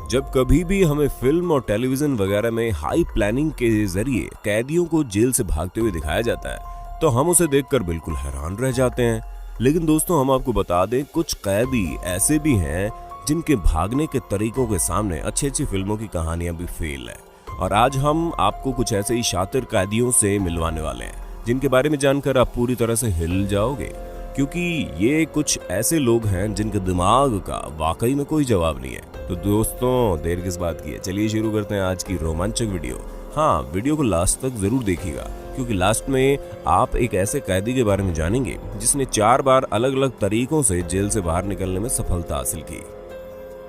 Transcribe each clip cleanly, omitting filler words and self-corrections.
जब कभी भी हमें फिल्म और टेलीविजन वगैरह में हाई प्लानिंग के जरिए कैदियों को जेल से भागते हुए दिखाया जाता है तो हम उसे देखकर बिल्कुल हैरान रह जाते हैं। लेकिन दोस्तों, हम आपको बता दें, कुछ कैदी ऐसे भी हैं जिनके भागने के तरीकों के सामने अच्छी अच्छी फिल्मों की कहानियां भी फेल है। और आज हम आपको कुछ ऐसे ही शातिर कैदियों से मिलवाने वाले हैं जिनके बारे में जानकर आप पूरी तरह से हिल जाओगे, क्योंकि ये कुछ ऐसे लोग हैं जिनके दिमाग का वाकई में कोई जवाब नहीं है। तो दोस्तों, देर किस बात की है, चलिए शुरू करते हैं आज की रोमांचक वीडियो। हाँ, वीडियो को लास्ट तक जरूर देखिएगा, क्योंकि लास्ट में आप एक ऐसे कैदी के बारे में जानेंगे जिसने 4 बार अलग अलग तरीकों से जेल से बाहर निकलने में सफलता हासिल की।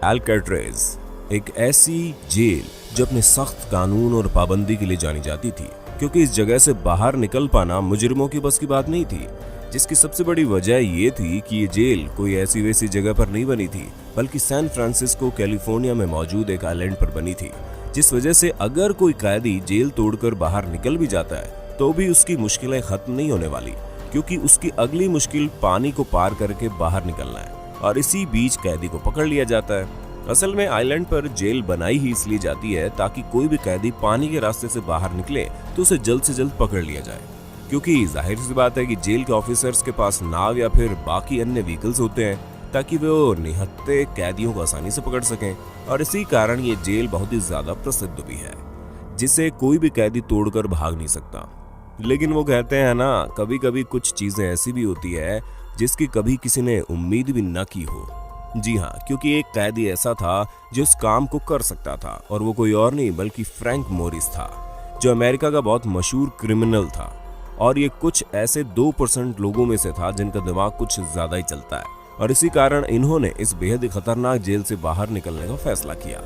अल्काट्रेज एक ऐसी जेल जो अपने सख्त कानून और पाबंदी के लिए जानी जाती थी, क्योंकि इस जगह से बाहर निकल पाना मुजरिमों की बस की बात नहीं थी, जिसकी सबसे बड़ी वजह ये थी कि ये जेल कोई ऐसी वैसी जगह पर नहीं बनी थी, बल्कि सैन फ्रांसिस्को कैलिफोर्निया में मौजूद एक आइलैंड पर बनी थी। जिस वजह से अगर कोई कैदी जेल तोड़कर बाहर निकल भी जाता है तो भी उसकी मुश्किलें खत्म नहीं होने वाली, क्योंकि उसकी अगली मुश्किल पानी को पार करके बाहर निकलना है, और इसी बीच कैदी को पकड़ लिया जाता है। असल में आइलैंड पर जेल बनाई ही इसलिए जाती है ताकि कोई भी कैदी पानी के रास्ते से बाहर निकले तो उसे जल्द से जल्द पकड़ लिया जाए, क्योंकि जाहिर सी बात है कि जेल के ऑफिसर्स के पास नाव या फिर बाकी अन्य व्हीकल्स होते हैं ताकि वो निहत्थे कैदियों को आसानी से पकड़ सकें। और इसी कारण ये जेल बहुत ही ज्यादा प्रसिद्ध भी है, जिसे कोई भी कैदी तोड़कर भाग नहीं सकता। लेकिन वो कहते हैं ना, कभी कभी कुछ चीजें ऐसी भी होती है जिसकी कभी किसी ने उम्मीद भी न की हो। जी हाँ, क्योंकि एक कैदी ऐसा था जो इस काम को कर सकता था, और वो कोई और नहीं बल्कि फ्रैंक मोरिस था, जो अमेरिका का बहुत मशहूर क्रिमिनल था। और ये कुछ ऐसे 2% लोगों में से था जिनका दिमाग कुछ ज्यादा ही चलता है, और इसी कारण इन्होंने इस बेहद ही खतरनाक जेल से बाहर निकलने का फैसला किया,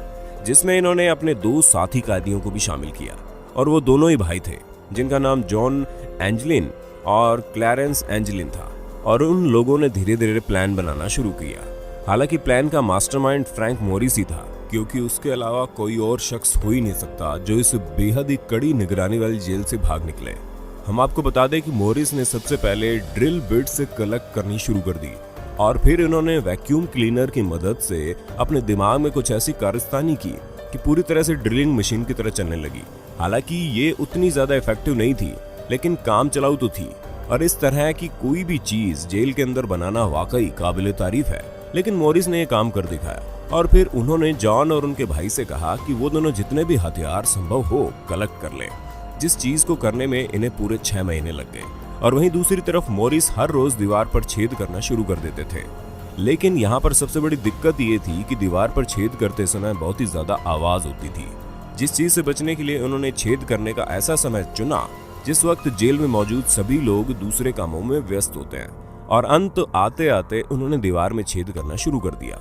जिसमें इन्होंने अपने 2 साथी कैदियों को भी शामिल किया। और वो दोनों ही भाई थे, जिनका नाम जॉन एंजेलिन और क्लैरेंस एंजेलिन था। और उन लोगों ने धीरे धीरे प्लान बनाना शुरू किया। हालांकि प्लान का मास्टरमाइंड फ्रैंक मोरिस ही था, क्योंकि उसके अलावा कोई और शख्स हो ही नहीं सकता जो इस बेहद ही कड़ी निगरानी वाली जेल से भाग निकले। हम आपको बता दें कि मोरिस ने सबसे पहले ड्रिल बिट से कलेक्ट करनी शुरू कर दी, और फिर इन्होंने वैक्यूम क्लीनर की मदद से अपने दिमाग में कुछ ऐसी कारस्तानी की कि पूरी तरह से ड्रिलिंग मशीन की तरह चलने लगी। हालांकि ये उतनी ज्यादा इफेक्टिव नहीं थी, लेकिन काम चलाऊ तो थी। और इस तरह की कोई भी चीज जेल के अंदर बनाना वाकई काबिल तारीफ है। लेकिन मोरिस ने यह काम कर दिखाया, और फिर उन्होंने जॉन और उनके भाई से कहा कि वो दोनों जितने भी हथियार संभव हो कलेक्ट कर लें, जिस चीज को करने में इन्हें पूरे 6 महीने लग गए। और वहीं दूसरी तरफ मोरिस हर रोज दीवार पर छेद करना शुरू कर देते थे। लेकिन यहाँ पर सबसे बड़ी दिक्कत ये थी कि दीवार पर छेद करते समय बहुत ही ज्यादा आवाज होती थी, जिस चीज से बचने के लिए उन्होंने छेद करने का ऐसा समय चुना जिस वक्त जेल में मौजूद सभी लोग दूसरे कामों में व्यस्त होते हैं। और अंत आते आते उन्होंने दीवार में छेद करना शुरू कर दिया।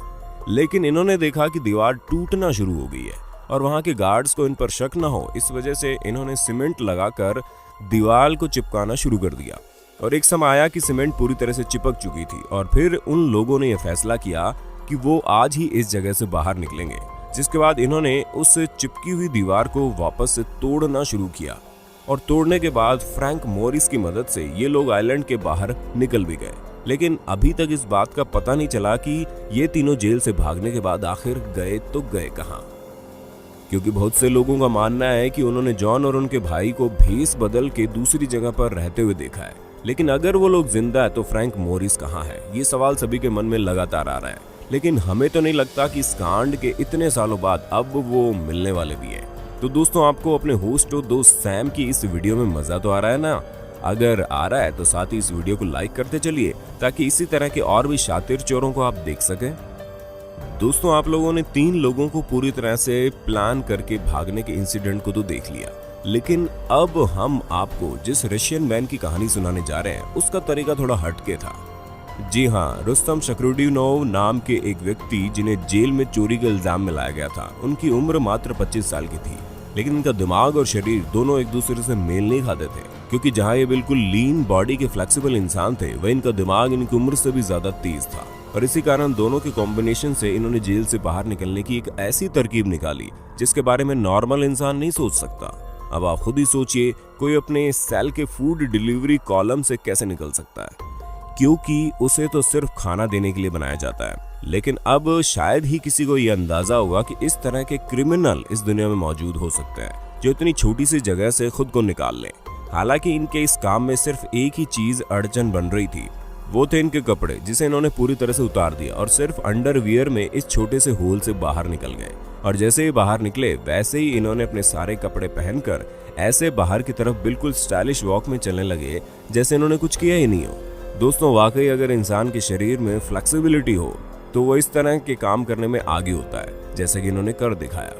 लेकिन इन्होंने देखा कि दीवार टूटना शुरू हो गई है, और वहां के गार्ड्स को इन पर शक न हो, इस वजह से इन्होंने सीमेंट लगाकर दीवार को चिपकाना शुरू कर दिया। और एक समय आया कि सीमेंट पूरी तरह से चिपक चुकी थी, और फिर उन लोगों ने यह फैसला किया कि वो आज ही इस जगह से बाहर निकलेंगे। जिसके बाद इन्होंने उस चिपकी हुई दीवार को वापस से तोड़ना शुरू किया, और तोड़ने के बाद फ्रैंक मोरिस की मदद से ये लोग आइलैंड के बाहर निकल भी गए। लेकिन अभी तक इस बात का पता नहीं चला कि ये तीनों जेल से भागने के बाद आखिर गए तो गए कहां, क्योंकि बहुत से लोगों का मानना है कि उन्होंने जॉन और उनके भाई को भेस बदल के दूसरी जगह पर रहते हुए देखा है। लेकिन अगर वो लोग जिंदा है तो फ्रैंक मोरिस कहां है, ये सवाल सभी के मन में लगातार आ रहा है। लेकिन हमें तो नहीं लगता कि इस कांड के इतने सालों बाद अब वो मिलने वाले भी है। तो दोस्तों, आपको अपने होस्ट और दोस्त सैम की इस वीडियो में मजा तो आ रहा है ना? अगर आ रहा है तो साथ ही इस वीडियो को लाइक करते चलिए, ताकि इसी तरह के और भी शातिर चोरों को आप देख सकें। दोस्तों, आप लोगों ने 3 लोगों को पूरी तरह से प्लान करके भागने के इंसिडेंट को तो देख लिया, लेकिन अब हम आपको जिस रशियन मैन की कहानी सुनाने जा रहे हैं उसका तरीका थोड़ा हटके था। जी हाँ, रुस्तम शकरुद्दीनोव नाम के एक व्यक्ति जिन्हें जेल में चोरी के इल्जाम में लाया गया था, उनकी उम्र मात्र 25 साल की थी। लेकिन इनका दिमाग और शरीर दोनों एक दूसरे से मेल नहीं खाते थे, क्योंकि जहाँ ये बिल्कुल लीन बॉडी के फ्लेक्सिबल इंसान थे, वह इनका दिमाग इनकी उम्र से भी ज्यादा तेज था। और इसी कारण दोनों के कॉम्बिनेशन से इन्होंने जेल से बाहर निकलने की एक ऐसी तरकीब निकाली जिसके बारे में नॉर्मल इंसान नहीं सोच सकता। अब आप खुद ही सोचिए, कोई अपने सेल के फूड डिलीवरी कॉलम से कैसे निकल सकता है, क्योंकि उसे तो सिर्फ खाना देने के लिए बनाया जाता है। लेकिन अब शायद ही किसी को यह अंदाजा होगा कि इस तरह के क्रिमिनल इस दुनिया में मौजूद हो सकते हैं जो इतनी छोटी सी जगह से खुद को निकाल लें। हालांकि इनके इस काम में सिर्फ एक ही चीज अड़चन बन रही थी, वो थे इनके कपड़े, जिसे इन्होंने पूरी तरह से उतार दिया और सिर्फ अंडरवियर में इस छोटे से होल से बाहर निकल गए। और जैसे ही बाहर निकले वैसे ही इन्होंने अपने सारे कपड़े पहनकर ऐसे बाहर की तरफ बिल्कुल स्टाइलिश वॉक में चलने लगे जैसे इन्होंने कुछ किया ही नहीं हो। दोस्तों, वाकई अगर इंसान के शरीर में फ्लेक्सिबिलिटी हो तो वो इस तरह के काम करने में आगे होता है, जैसे कि इन्होंने कर दिखाया।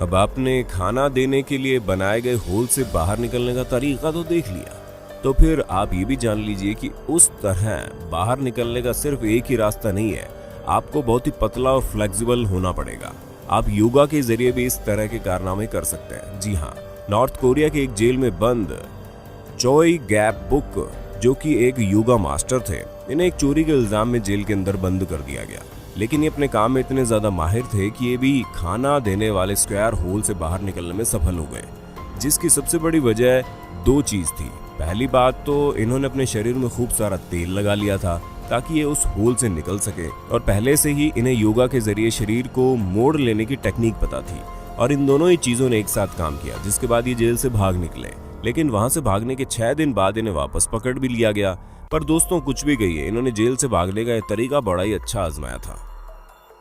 अब आपने खाना देने के लिए बनाए गए होल से बाहर निकलने का तरीका तो देख लिया, तो फिर आप ये भी जान लीजिए कि उस तरह बाहर निकलने का सिर्फ एक ही रास्ता नहीं है, आपको बहुत ही पतला और फ्लेक्सिबल होना पड़ेगा। आप योगा के जरिए भी इस तरह के कारनामे कर सकते हैं। जी हाँ, नॉर्थ कोरिया के एक जेल में बंद चोई गैप बुक, जो कि एक योगा मास्टर थे, इन्हें एक चोरी के इल्जाम में जेल के अंदर बंद कर दिया गया। लेकिन ये अपने काम में इतने ज्यादा माहिर थे कि ये भी खाना देने वाले स्क्वायर होल से बाहर निकलने में सफल हो गए, जिसकी सबसे बड़ी वजह दो चीज थी। पहली बात तो इन्होंने अपने शरीर में खूब सारा तेल लगा लिया था ताकि ये उस होल से निकल सके, और पहले से ही इन्हें योगा के जरिए शरीर को मोड़ लेने की टेक्निक पता थी। और इन दोनों ही चीजों ने एक साथ काम किया, जिसके बाद ये जेल से भाग निकले। लेकिन वहां से भागने के 6 दिन बाद इन्हें वापस पकड़ भी लिया गया। पर दोस्तों, कुछ भी कहिए, इन्होंने जेल से भागने का तरीका बड़ा ही अच्छा आजमाया था।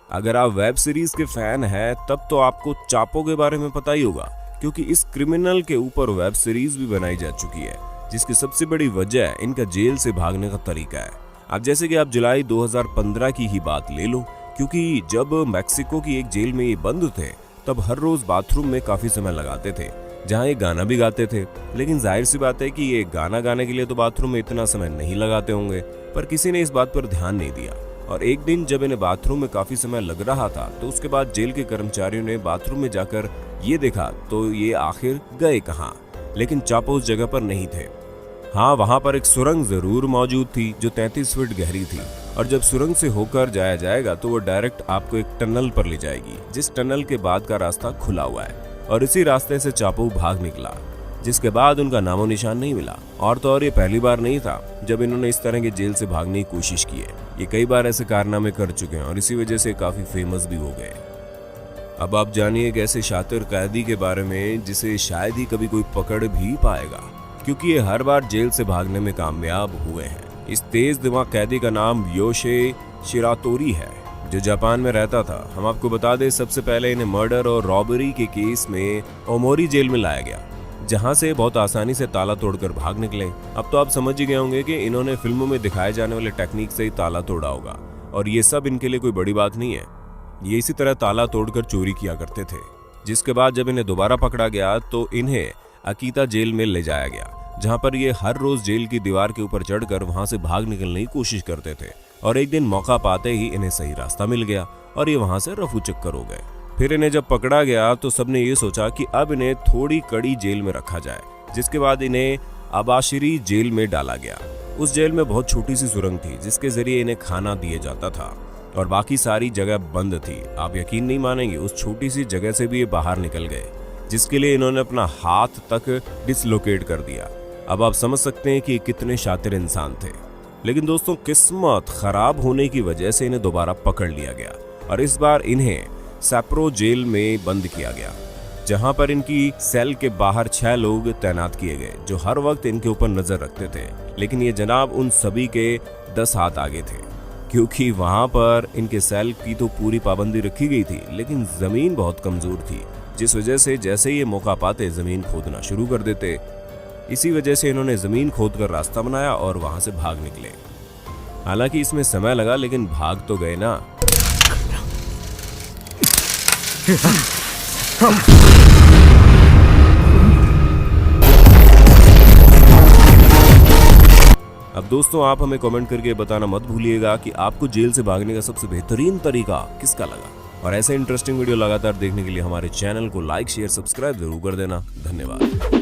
अगर आप वेब सीरीज के फैन हैं तब तो आपको चापो के बारे में पता ही होगा, क्योंकि इस क्रिमिनल के ऊपर वेब सीरीज भी बनाई जा चुकी है, जिसकी सबसे बड़ी वजह इनका जेल से भागने का तरीका है। अब जैसे कि आप जुलाई 2015 की ही बात ले लो, क्योंकि जब मैक्सिको की एक जेल में ये बंद थे तब हर रोज बाथरूम में काफी समय लगाते थे, जहां ये गाना भी गाते थे। लेकिन जाहिर सी बात है कि ये गाना गाने के लिए तो बाथरूम में इतना समय नहीं लगाते होंगे, पर किसी ने इस बात पर ध्यान नहीं दिया। और एक दिन जब इन्हें बाथरूम में काफी समय लग रहा था तो उसके बाद जेल के कर्मचारियों ने बाथरूम में जाकर ये देखा तो ये आखिर गए कहाँ। लेकिन चापो उस जगह पर नहीं थे। हाँ, वहां पर एक सुरंग जरूर मौजूद थी जो 33 फीट गहरी थी, और जब सुरंग से होकर जाया जाएगा तो वो डायरेक्ट आपको एक टनल पर ले जाएगी, जिस टनल के बाद का रास्ता खुला हुआ है। और इसी रास्ते से चापो भाग निकला, जिसके बाद उनका नामो निशान नहीं मिला। और तो और ये पहली बार नहीं था जब इन्होंने इस तरह के जेल से भागने की कोशिश की है। ये कई बार ऐसे कारनामे कर चुके हैं और इसी वजह से काफी फेमस भी हो गए। अब आप जानिए एक ऐसे शातिर कैदी के बारे में जिसे शायद ही कभी कोई पकड़ भी पाएगा, क्योंकि ये हर बार जेल से भागने में कामयाब हुए हैं। इस तेज दिमाग कैदी का नाम योशे शिरातोरी है, जो जापान में रहता था। हम आपको बता दें, सबसे पहले इन्हें मर्डर और रॉबरी के केस में ओमोरी जेल में लाया गया, जहां से बहुत आसानी से ताला तोड़कर भाग निकले। अब तो आप समझ ही गए होंगे कि इन्होंने फिल्मों में दिखाए जाने वाले टेक्निक से ही ताला तोड़ा होगा, और ये सब इनके लिए कोई बड़ी बात नहीं है। ये इसी तरह ताला तोड़कर चोरी किया करते थे। जिसके बाद जब इन्हें दोबारा पकड़ा गया तो इन्हें अकीता जेल में ले जाया गया, जहां पर ये हर रोज जेल की दीवार के ऊपर चढ़कर वहां से भाग निकलने की कोशिश करते थे। और एक दिन मौका पाते ही इन्हें सही रास्ता मिल गया और ये वहां से रफू चक्कर हो गए। फिर इन्हें जब पकड़ा गया तो सबने ये सोचा कि अब इन्हें थोड़ी कड़ी जेल में रखा जाए, जिसके बाद इन्हें अबाशिरी जेल में डाला गया। उस जेल में बहुत छोटी सी सुरंग थी जिसके जरिए इन्हें खाना दिया जाता था, और बाकी सारी जगह बंद थी। आप यकीन नहीं मानेंगे, उस छोटी सी जगह से भी ये बाहर निकल गए, जिसके लिए इन्होंने अपना हाथ तक डिसलोकेट कर दिया। अब आप समझ सकते हैं कि कितने शातिर इंसान थे। लेकिन दोस्तों, किस्मत खराब होने की वजह से इन्हें दोबारा पकड़ लिया गया और इस बार इन्हें सैप्रो जेल में बंद किया गया, जहां पर इनकी सेल के बाहर 6 लोग तैनात किए गए जो हर वक्त इनके ऊपर नजर रखते थे। लेकिन ये जनाब उन सभी के 10 हाथ आगे थे, क्योंकि वहां पर इनके सेल की तो पूरी पाबंदी रखी गई थी, लेकिन जमीन बहुत कमजोर थी, जिस वजह से जैसे ये मौका पाते जमीन खोदना शुरू कर देते। इसी वजह से इन्होंने जमीन खोदकर रास्ता बनाया और वहां से भाग निकले। हालांकि इसमें समय लगा, लेकिन भाग तो गए ना। अब दोस्तों, आप हमें कमेंट करके बताना मत भूलिएगा कि आपको जेल से भागने का सबसे बेहतरीन तरीका किसका लगा। और ऐसे इंटरेस्टिंग वीडियो लगातार देखने के लिए हमारे चैनल को लाइक, शेयर, सब्सक्राइब जरूर कर देना। धन्यवाद।